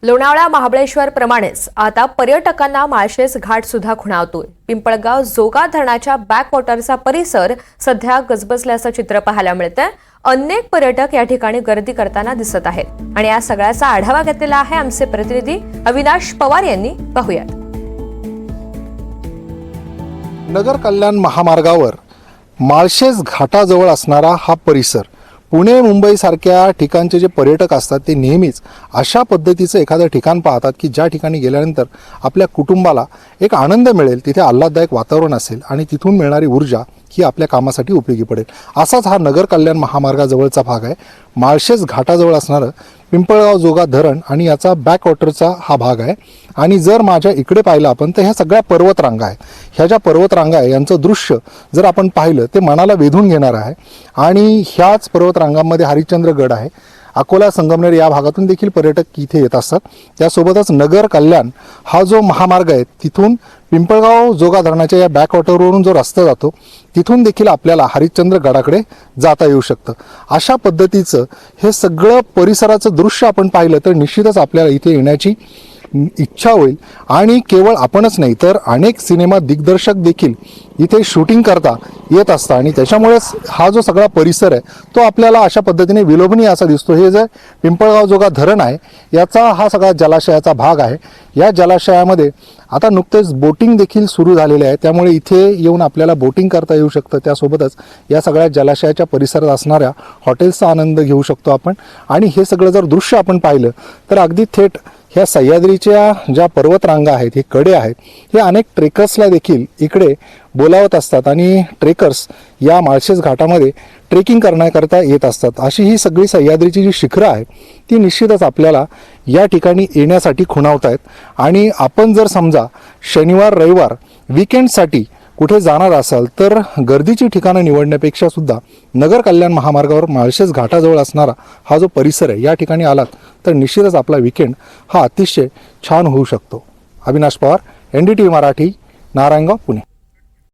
लोणावळा महाबळेश्वर प्रमाणेच आता पर्यटकांना माळशेज घाट सुद्धा खुणावतोय। पिंपळगाव जोगा धरणाच्या बॅकवॉटरचा परिसर सध्या गजबजल्याचं चित्र पाहायला मिळतंय। अनेक पर्यटक या ठिकाणी गर्दी करताना दिसत आहेत आणि या सगळ्याचा आढावा घेतलेला आहे आमचे प्रतिनिधी अविनाश पवार यांनी। पाहूयात। नगर कल्याण महामार्गावर माळशेज घाटाजवळ असणारा हा परिसर पुणे मुंबई सारख्या ठिकाणचे जे पर्यटक असतात ते नेहमीच अशा पद्धतीचं एखादं ठिकाण पाहतात की ज्या ठिकाणी गेल्यानंतर आपल्या कुटुंबाला एक आनंद मिळेल, तिथे आल्हाददायक वातावरण असेल आणि तिथून मिळणारी ऊर्जा ही आपल्या कामासाठी उपयोगी पडेल। असाच हा नगर कल्याण महामार्गाजवळचा भाग आहे। माळशेज घाटाजवळ असणारं पिंपळगाव जोगा धरण आणि याचा बॅकवॉटरचा हा भाग आहे। आणि जर माझ्या इकडे पाहिलं आपण तर ह्या सगळ्या पर्वतरांगा आहे। ह्या ज्या पर्वतरांगा आहे यांचं दृश्य जर आपण पाहिलं ते मनाला वेधून घेणार आहे। आणि ह्याच पर्वतरांगांमध्ये हरिश्चंद्रगड आहे। अकोला संगमनेर या भागातून देखील पर्यटक इथे येत असतात। त्यासोबतच नगर कल्याण हा जो महामार्ग आहे तिथून पिंपळगाव जोगा धरणाच्या या बॅकवॉटरवरून जो रस्ता जातो तिथून देखील आपल्याला हरिश्चंद्रगडाकडे जाता येऊ शकतं। अशा पद्धतीचं हे सगळं परिसराचं दृश्य आपण पाहिलं तर निश्चितच आपल्याला इथे येण्याची इच्छा होईल। आणि केवळ आपणच नाही तर अनेक सिनेमा दिग्दर्शक देखील इथे शूटिंग करता येत असतात आणि त्याच्यामुळेच हा जो सगळा परिसर आहे तो आपल्याला अशा पद्धतीने विलोभनीय असा दिसतो। हे जे पिंपळगाव जोगा धरण आहे याचा हा सगळा जलाशयाचा भाग आहे। या जलाशयामध्ये आता नुकतेच बोटिंग देखील सुरू झालेले आहे, त्यामुळे इथे येऊन आपल्याला बोटिंग करता येऊ शकतं। त्यासोबतच या सगळ्या जलाशयाच्या परिसरात असणाऱ्या हॉटेल्सचा आनंद घेऊ शकतो आपण। आणि हे सगळं जर दृश्य आपण पाहिलं तर अगदी थेट ह्या सह्याद्रीच्या ज्या पर्वतरांगा आहेत, हे कडे आहेत, हे अनेक ट्रेकर्सला देखील इकडे बोलावत असतात आणि ट्रेकर्स या माळशेज घाटामध्ये ट्रेकिंग करण्याकरता येत असतात। अशी ही सगळी सह्याद्रीची जी शिखरं आहेत ती निश्चितच आपल्याला या ठिकाणी येण्यासाठी खुणावत आहेत। आणि आपण जर समजा शनिवार रविवार वीकेंडसाठी कुठे जाणार असाल तर गर्दीची ठिकाणं निवडण्यापेक्षा सुद्धा नगर कल्याण महामार्गावर माळशेज घाटाजवळ असणारा हा जो परिसर आहे या ठिकाणी आलात तर निश्चितच आपला वीकेंड हा अतिशय छान होऊ शकतो। अविनाश पवार, NDTV मराठी, नारायणगाव, पुणे।